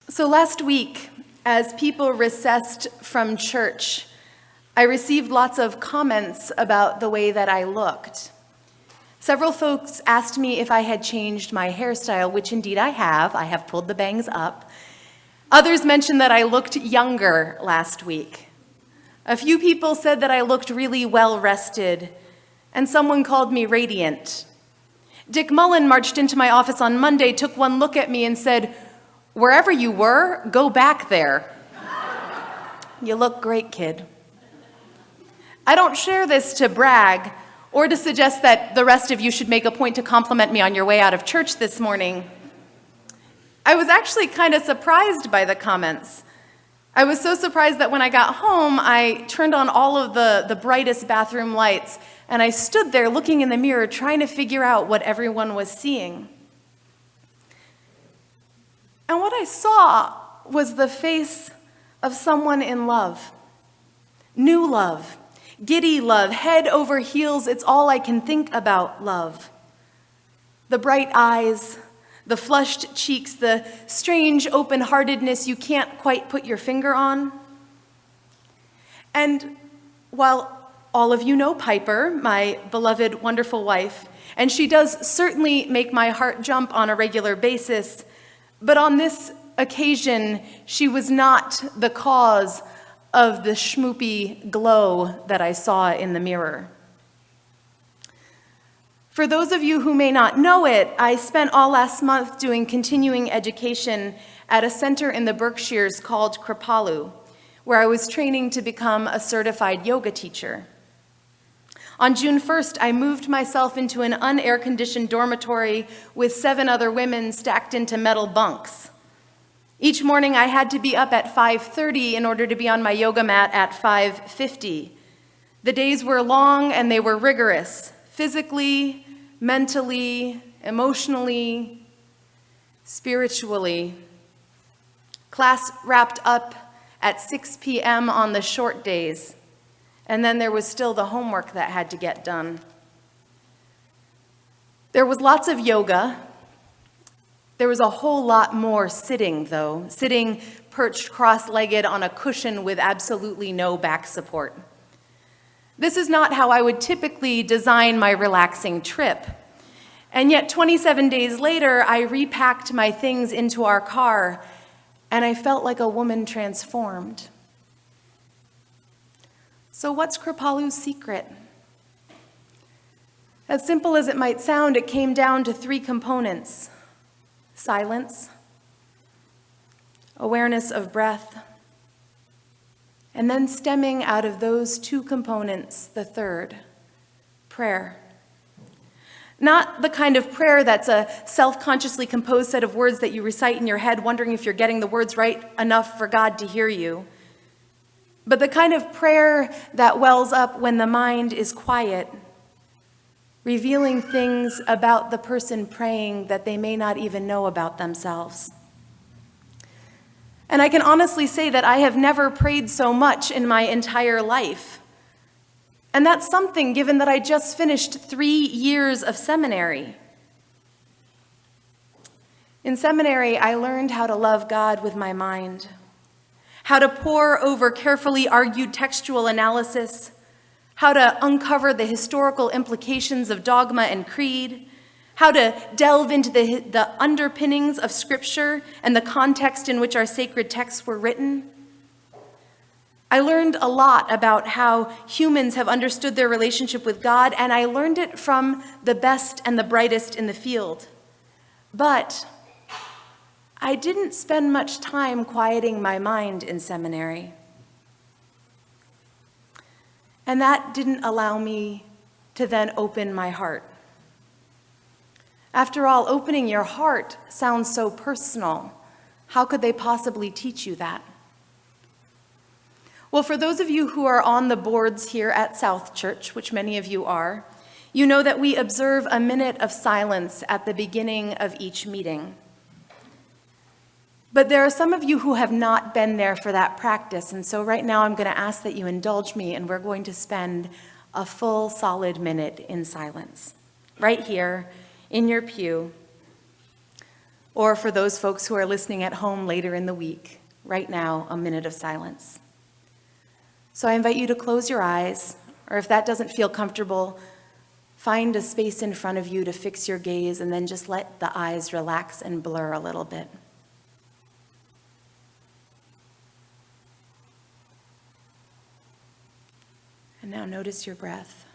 So last week, as people recessed from church, I received lots of comments about the way that I looked. Several folks asked me if I had changed my hairstyle, which indeed I have. I have pulled the bangs up. Others mentioned that I looked younger last week. A few people said that I looked really well-rested, and someone called me radiant. Dick Mullen marched into my office on Monday, took one look at me and said, "Wherever you were, go back there." You look great, kid. I don't share this to brag or to suggest that the rest of you should make a point to compliment me on your way out of church this morning. I was actually kind of surprised by the comments. I was so surprised that when I got home, I turned on all of the brightest bathroom lights, and I stood there looking in the mirror trying to figure out what everyone was seeing. And what I saw was the face of someone in love. New love, giddy love, head over heels, it's all I can think about love. The bright eyes, the flushed cheeks, the strange open-heartedness you can't quite put your finger on. And while all of you know Piper, my beloved, wonderful wife, and she does certainly make my heart jump on a regular basis, but on this occasion, she was not the cause of the schmoopy glow that I saw in the mirror. For those of you who may not know it, I spent all last month doing continuing education at a center in the Berkshires called Kripalu, where I was training to become a certified yoga teacher. On June 1st, I moved myself into an unair-conditioned dormitory with 7 other women stacked into metal bunks. Each morning, I had to be up at 5:30 in order to be on my yoga mat at 5:50. The days were long and they were rigorous, physically, mentally, emotionally, spiritually. Class wrapped up at 6 p.m. on the short days, and then there was still the homework that had to get done. There was lots of yoga. There was a whole lot more sitting, though, sitting perched cross-legged on a cushion with absolutely no back support. This is not how I would typically design my relaxing trip. And yet 27 days later, I repacked my things into our car, and I felt like a woman transformed. So what's Kripalu's secret? As simple as it might sound, it came down to 3 components: silence, awareness of breath, and then stemming out of those 2 components, the third, prayer. Not the kind of prayer that's a self-consciously composed set of words that you recite in your head, wondering if you're getting the words right enough for God to hear you, but the kind of prayer that wells up when the mind is quiet, revealing things about the person praying that they may not even know about themselves. And I can honestly say that I have never prayed so much in my entire life. And that's something, given that I just finished 3 years of seminary. In seminary, I learned how to love God with my mind, how to pore over carefully argued textual analysis, how to uncover the historical implications of dogma and creed, how to delve into the underpinnings of Scripture and the context in which our sacred texts were written. I learned a lot about how humans have understood their relationship with God, and I learned it from the best and the brightest in the field. But I didn't spend much time quieting my mind in seminary. And that didn't allow me to then open my heart. After all, opening your heart sounds so personal. How could they possibly teach you that? Well, for those of you who are on the boards here at South Church, which many of you are, you know that we observe a minute of silence at the beginning of each meeting. But there are some of you who have not been there for that practice, and so right now I'm going to ask that you indulge me, and we're going to spend a full, solid minute in silence, right here in your pew, or for those folks who are listening at home later in the week, right now, a minute of silence. So I invite you to close your eyes, or if that doesn't feel comfortable, find a space in front of you to fix your gaze and then just let the eyes relax and blur a little bit. And now notice your breath.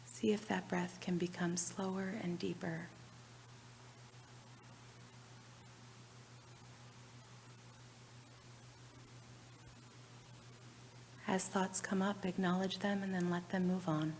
See if that breath can become slower and deeper. As thoughts come up, acknowledge them and then let them move on.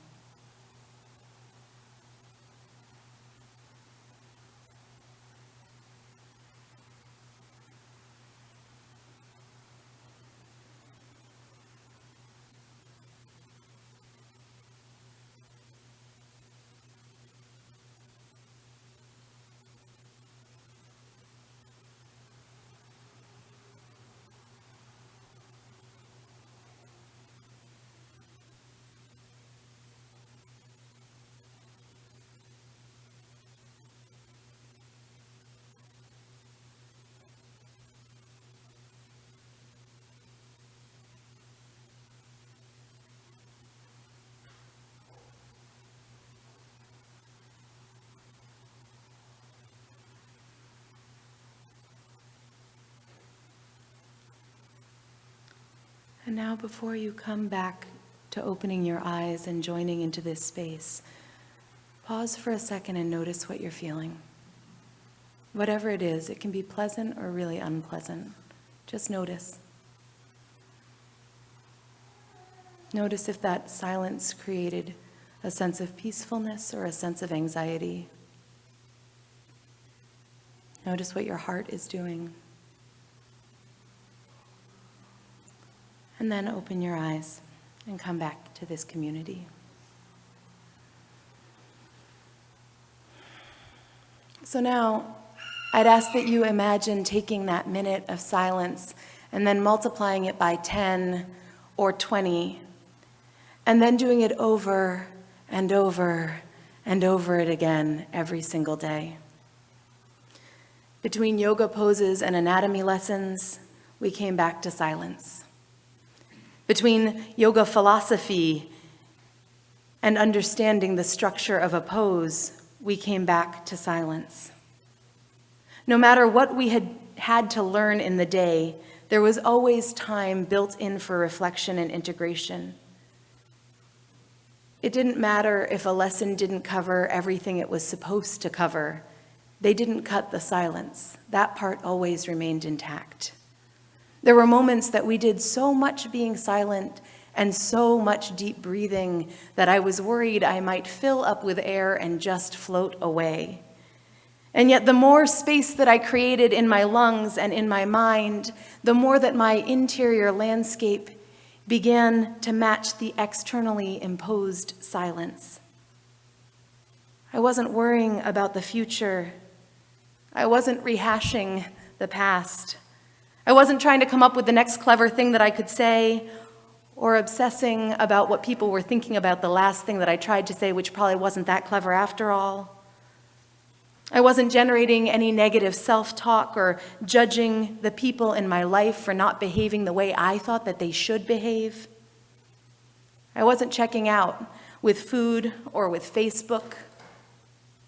And now before you come back to opening your eyes and joining into this space, pause for a second and notice what you're feeling. Whatever it is, it can be pleasant or really unpleasant. Just notice. Notice if that silence created a sense of peacefulness or a sense of anxiety. Notice what your heart is doing. And then open your eyes and come back to this community. So now, I'd ask that you imagine taking that minute of silence and then multiplying it by 10 or 20, and then doing it over and over and over it again every single day. Between yoga poses and anatomy lessons, we came back to silence. Between yoga philosophy and understanding the structure of a pose, we came back to silence. No matter what we had to learn in the day, there was always time built in for reflection and integration. It didn't matter if a lesson didn't cover everything it was supposed to cover. They didn't cut the silence. That part always remained intact. There were moments that we did so much being silent and so much deep breathing that I was worried I might fill up with air and just float away. And yet the more space that I created in my lungs and in my mind, the more that my interior landscape began to match the externally imposed silence. I wasn't worrying about the future. I wasn't rehashing the past. I wasn't trying to come up with the next clever thing that I could say, or obsessing about what people were thinking about the last thing that I tried to say, which probably wasn't that clever after all. I wasn't generating any negative self-talk or judging the people in my life for not behaving the way I thought that they should behave. I wasn't checking out with food or with Facebook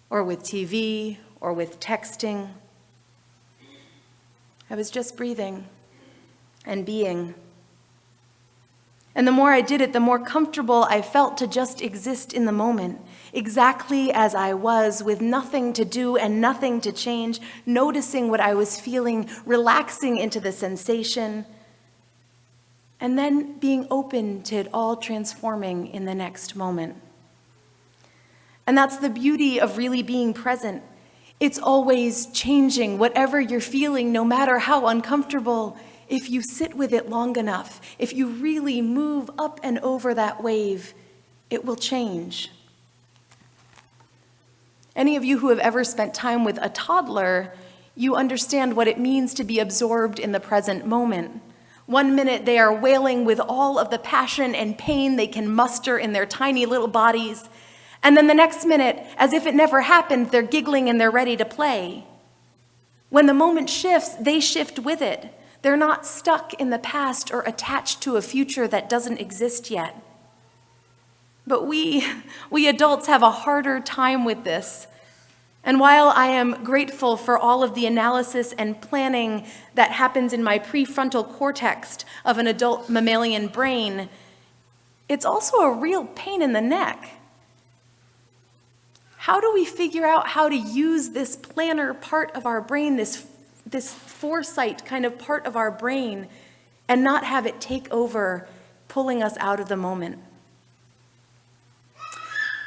or with TV or with texting. I was just breathing and being. And the more I did it, the more comfortable I felt to just exist in the moment, exactly as I was, with nothing to do and nothing to change, noticing what I was feeling, relaxing into the sensation, and then being open to it all transforming in the next moment. And that's the beauty of really being present. It's always changing, whatever you're feeling, no matter how uncomfortable. If you sit with it long enough, if you really move up and over that wave, it will change. Any of you who have ever spent time with a toddler, you understand what it means to be absorbed in the present moment. 1 minute they are wailing with all of the passion and pain they can muster in their tiny little bodies. And then the next minute, as if it never happened, they're giggling and they're ready to play. When the moment shifts, they shift with it. They're not stuck in the past or attached to a future that doesn't exist yet. But we adults have a harder time with this. And while I am grateful for all of the analysis and planning that happens in my prefrontal cortex of an adult mammalian brain, it's also a real pain in the neck. How do we figure out how to use this planner part of our brain, this foresight kind of part of our brain, and not have it take over, pulling us out of the moment?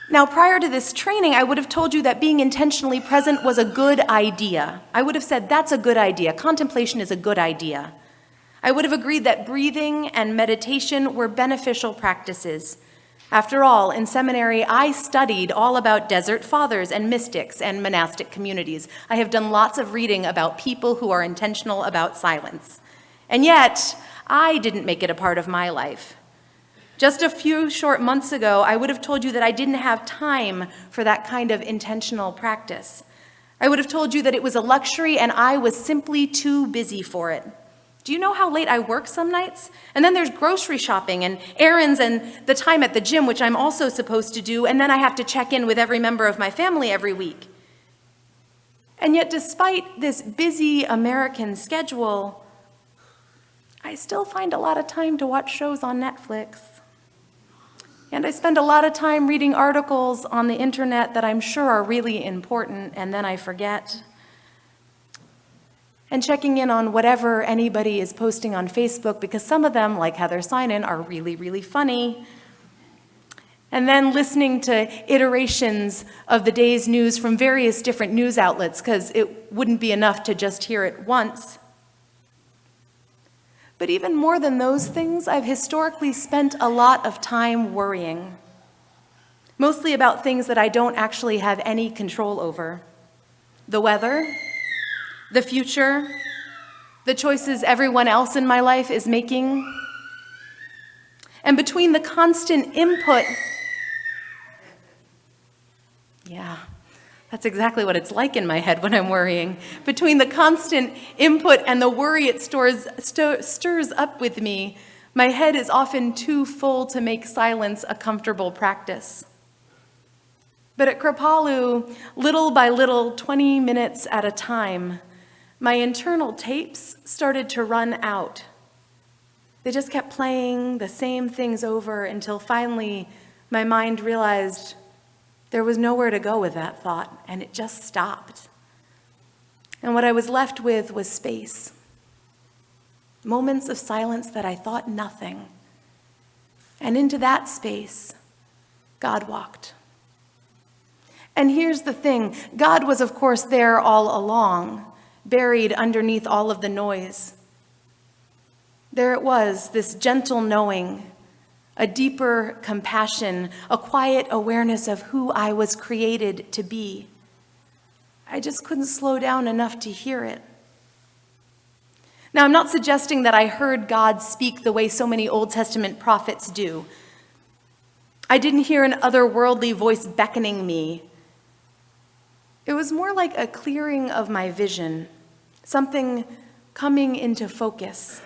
Now, prior to this training, I would have told you that being intentionally present was a good idea. I would have said, that's a good idea. Contemplation is a good idea. I would have agreed that breathing and meditation were beneficial practices. After all, in seminary, I studied all about desert fathers and mystics and monastic communities. I have done lots of reading about people who are intentional about silence. And yet, I didn't make it a part of my life. Just a few short months ago, I would have told you that I didn't have time for that kind of intentional practice. I would have told you that it was a luxury and I was simply too busy for it. Do you know how late I work some nights? And then there's grocery shopping and errands and the time at the gym, which I'm also supposed to do, and then I have to check in with every member of my family every week. And yet, despite this busy American schedule, I still find a lot of time to watch shows on Netflix. And I spend a lot of time reading articles on the internet that I'm sure are really important, and then I forget. And checking in on whatever anybody is posting on Facebook, because some of them, like Heather Sinan, are really, really funny. And then listening to iterations of the day's news from various different news outlets, because it wouldn't be enough to just hear it once. But even more than those things, I've historically spent a lot of time worrying, mostly about things that I don't actually have any control over. The weather, the future, the choices everyone else in my life is making. And between the constant input, yeah, that's exactly what it's like in my head when I'm worrying. Between the constant input and the worry it stirs up with me, my head is often too full to make silence a comfortable practice. But at Kripalu, little by little, 20 minutes at a time, my internal tapes started to run out. They just kept playing the same things over until finally my mind realized there was nowhere to go with that thought, and it just stopped. And what I was left with was space. Moments of silence that I thought nothing. And into that space, God walked. And here's the thing, God was, of course, there all along, buried underneath all of the noise. There it was, this gentle knowing, a deeper compassion, a quiet awareness of who I was created to be. I just couldn't slow down enough to hear it. Now, I'm not suggesting that I heard God speak the way so many Old Testament prophets do. I didn't hear an otherworldly voice beckoning me. It was more like a clearing of my vision, something coming into focus.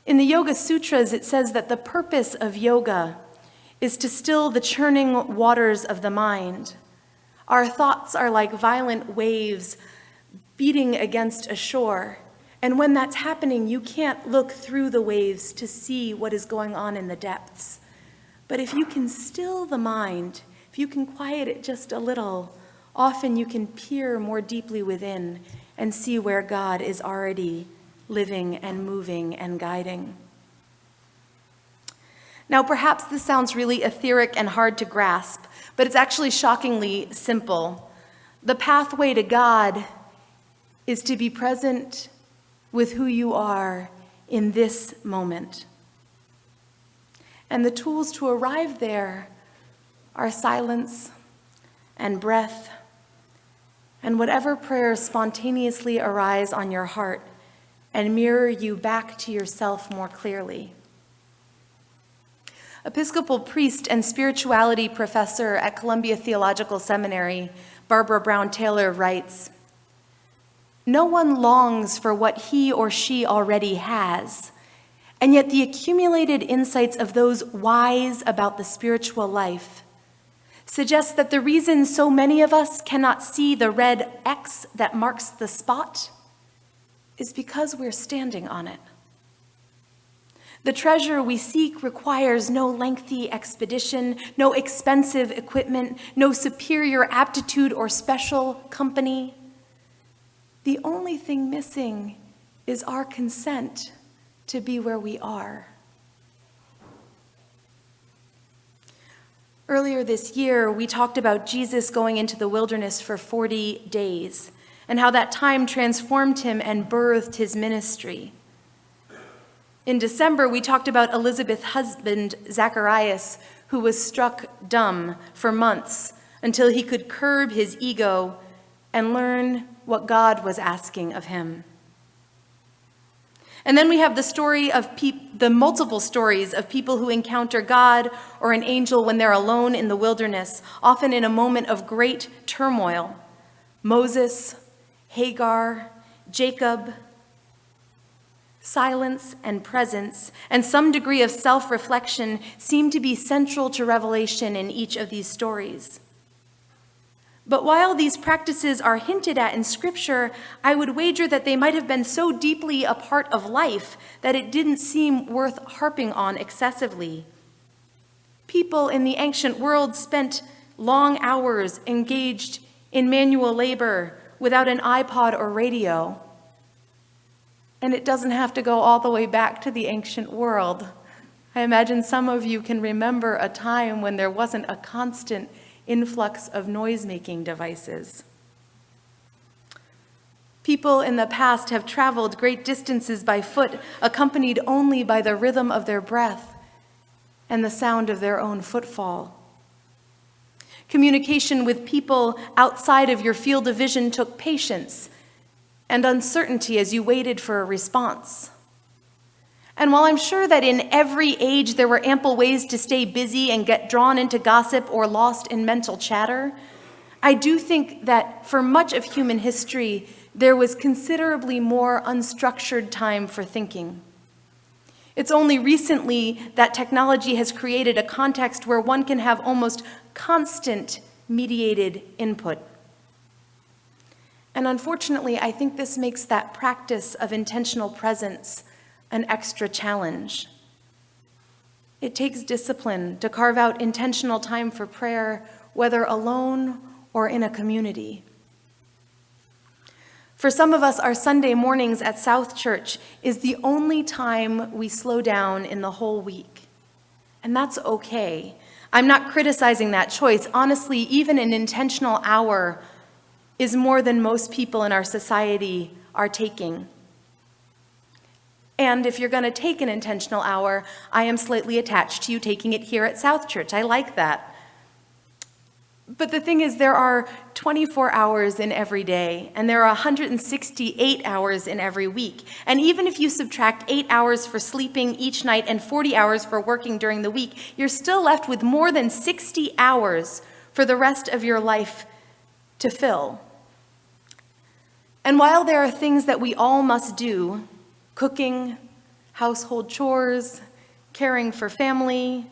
In the Yoga Sutras, it says that the purpose of yoga is to still the churning waters of the mind. Our thoughts are like violent waves beating against a shore. And when that's happening, you can't look through the waves to see what is going on in the depths. But if you can still the mind, if you can quiet it just a little, often you can peer more deeply within and see where God is already living and moving and guiding. Now, perhaps this sounds really etheric and hard to grasp, but it's actually shockingly simple. The pathway to God is to be present with who you are in this moment. And the tools to arrive there are silence and breath and whatever prayers spontaneously arise on your heart and mirror you back to yourself more clearly. Episcopal priest and spirituality professor at Columbia Theological Seminary, Barbara Brown Taylor, writes, "No one longs for what he or she already has, and yet the accumulated insights of those wise about the spiritual life suggest that the reason so many of us cannot see the red X that marks the spot is because we're standing on it. The treasure we seek requires no lengthy expedition, no expensive equipment, no superior aptitude or special company. The only thing missing is our consent to be where we are." Earlier this year, we talked about Jesus going into the wilderness for 40 days and how that time transformed him and birthed his ministry. In December, we talked about Elizabeth's husband, Zacharias, who was struck dumb for months until he could curb his ego and learn what God was asking of him. And then we have the story of the multiple stories of people who encounter God or an angel when they're alone in the wilderness, often in a moment of great turmoil. Moses, Hagar, Jacob. Silence and presence, and some degree of self-reflection seem to be central to revelation in each of these stories. But while these practices are hinted at in Scripture, I would wager that they might have been so deeply a part of life that it didn't seem worth harping on excessively. People in the ancient world spent long hours engaged in manual labor without an iPod or radio. And it doesn't have to go all the way back to the ancient world. I imagine some of you can remember a time when there wasn't a constant influx of noise-making devices. People in the past have traveled great distances by foot, accompanied only by the rhythm of their breath and the sound of their own footfall. Communication with people outside of your field of vision took patience and uncertainty as you waited for a response. And while I'm sure that in every age there were ample ways to stay busy and get drawn into gossip or lost in mental chatter, I do think that for much of human history, there was considerably more unstructured time for thinking. It's only recently that technology has created a context where one can have almost constant mediated input. And unfortunately, I think this makes that practice of intentional presence an extra challenge. It takes discipline to carve out intentional time for prayer, whether alone or in a community. For some of us, our Sunday mornings at South Church is the only time we slow down in the whole week. And that's okay. I'm not criticizing that choice. Honestly, even an intentional hour is more than most people in our society are taking. And if you're going to take an intentional hour, I am slightly attached to you taking it here at South Church. I like that. But the thing is, there are 24 hours in every day, and there are 168 hours in every week. And even if you subtract 8 hours for sleeping each night and 40 hours for working during the week, you're still left with more than 60 hours for the rest of your life to fill. And while there are things that we all must do, cooking, household chores, caring for family,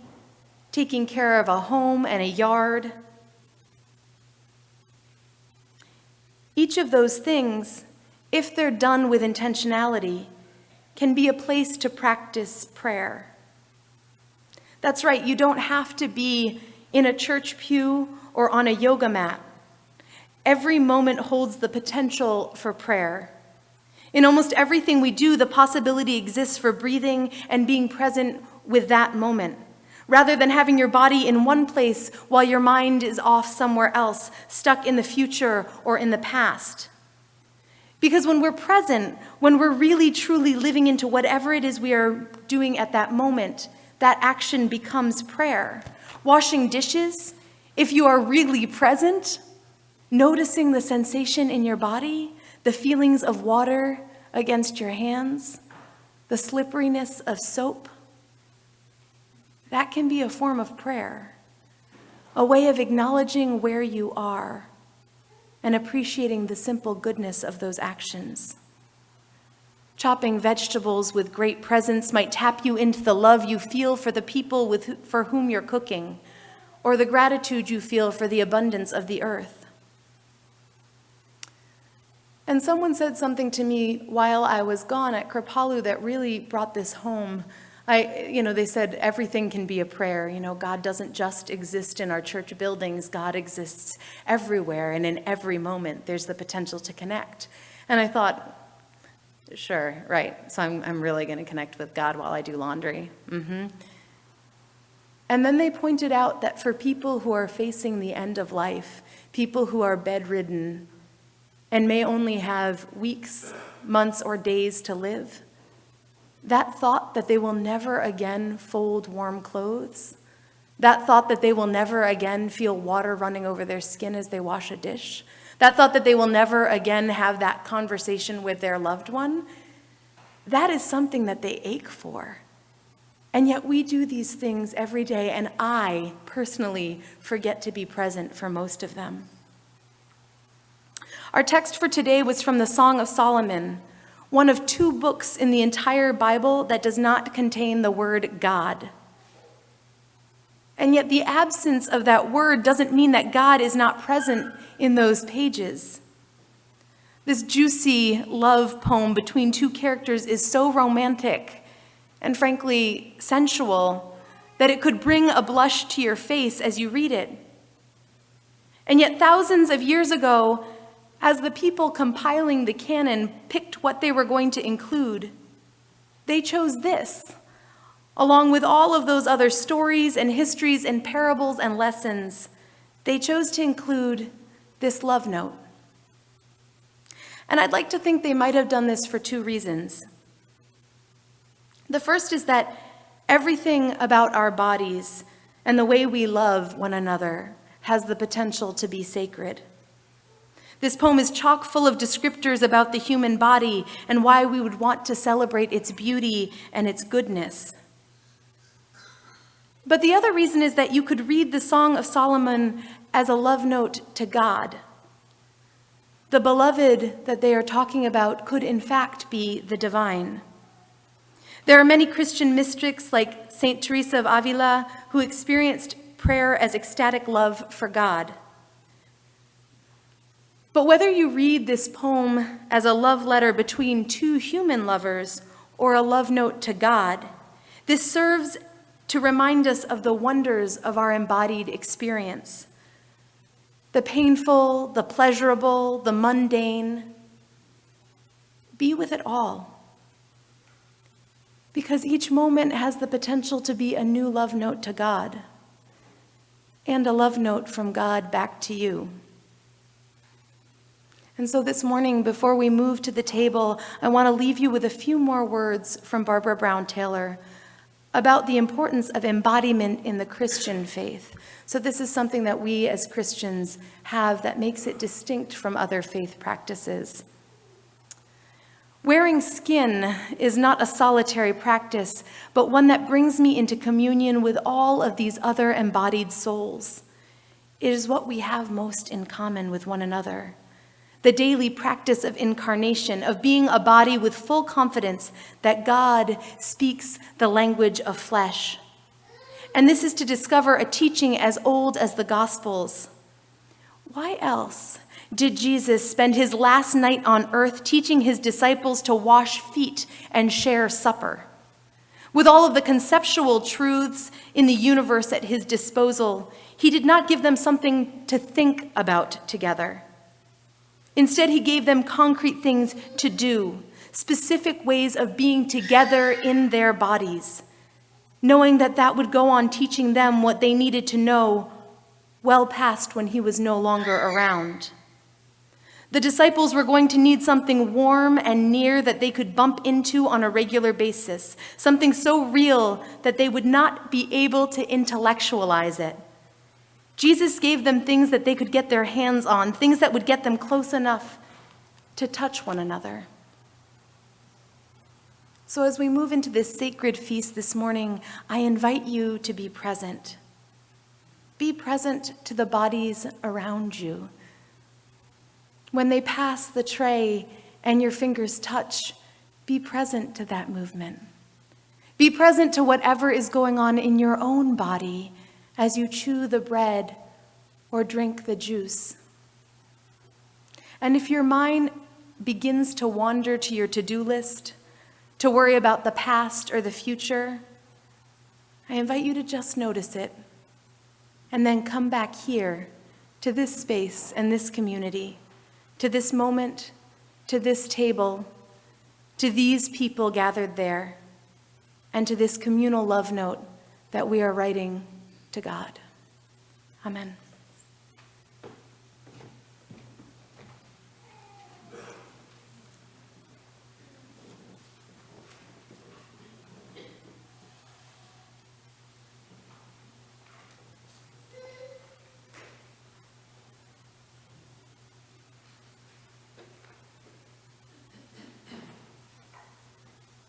taking care of a home and a yard, each of those things, if they're done with intentionality, can be a place to practice prayer. That's right, you don't have to be in a church pew or on a yoga mat. Every moment holds the potential for prayer. In almost everything we do, the possibility exists for breathing and being present with that moment, rather than having your body in one place while your mind is off somewhere else, stuck in the future or in the past. Because when we're present, when we're really truly living into whatever it is we are doing at that moment, that action becomes prayer. Washing dishes, if you are really present, noticing the sensation in your body, the feelings of water, against your hands, the slipperiness of soap, that can be a form of prayer, a way of acknowledging where you are and appreciating the simple goodness of those actions. Chopping vegetables with great presence might tap you into the love you feel for the people for whom you're cooking, or the gratitude you feel for the abundance of the earth. And someone said something to me while I was gone at Kripalu that really brought this home. They said everything can be a prayer. God doesn't just exist in our church buildings. God exists everywhere, and in every moment there's the potential to connect. And I thought, sure, right. So I'm really going to connect with God while I do laundry. And then they pointed out that for people who are facing the end of life, people who are bedridden and may only have weeks, months, or days to live, that thought that they will never again fold warm clothes, that thought that they will never again feel water running over their skin as they wash a dish, that thought that they will never again have that conversation with their loved one, that is something that they ache for. And yet we do these things every day, and I personally forget to be present for most of them. Our text for today was from the Song of Solomon, one of 2 books in the entire Bible that does not contain the word God. And yet the absence of that word doesn't mean that God is not present in those pages. This juicy love poem between 2 characters is so romantic and frankly sensual that it could bring a blush to your face as you read it. And yet thousands of years ago, as the people compiling the canon picked what they were going to include, they chose this, along with all of those other stories and histories and parables and lessons. They chose to include this love note. And I'd like to think they might have done this for 2 reasons. The first is that everything about our bodies and the way we love one another has the potential to be sacred. This poem is chock full of descriptors about the human body and why we would want to celebrate its beauty and its goodness. But the other reason is that you could read the Song of Solomon as a love note to God. The beloved that they are talking about could in fact be the divine. There are many Christian mystics like Saint Teresa of Avila who experienced prayer as ecstatic love for God. But whether you read this poem as a love letter between 2 human lovers or a love note to God, this serves to remind us of the wonders of our embodied experience. The painful, the pleasurable, the mundane. Be with it all. Because each moment has the potential to be a new love note to God and a love note from God back to you. And so this morning, before we move to the table, I want to leave you with a few more words from Barbara Brown Taylor about the importance of embodiment in the Christian faith. So this is something that we as Christians have that makes it distinct from other faith practices. Wearing skin is not a solitary practice, but one that brings me into communion with all of these other embodied souls. It is what we have most in common with one another. The daily practice of incarnation, of being a body with full confidence that God speaks the language of flesh. And this is to discover a teaching as old as the Gospels. Why else did Jesus spend his last night on earth teaching his disciples to wash feet and share supper? With all of the conceptual truths in the universe at his disposal, he did not give them something to think about together. Instead, he gave them concrete things to do, specific ways of being together in their bodies, knowing that that would go on teaching them what they needed to know well past when he was no longer around. The disciples were going to need something warm and near that they could bump into on a regular basis, something so real that they would not be able to intellectualize it. Jesus gave them things that they could get their hands on, things that would get them close enough to touch one another. So as we move into this sacred feast this morning, I invite you to be present. Be present to the bodies around you. When they pass the tray and your fingers touch, be present to that movement. Be present to whatever is going on in your own body as you chew the bread or drink the juice. And if your mind begins to wander to your to-do list, to worry about the past or the future, I invite you to just notice it and then come back here to this space and this community, to this moment, to this table, to these people gathered there, and to this communal love note that we are writing to God. Amen.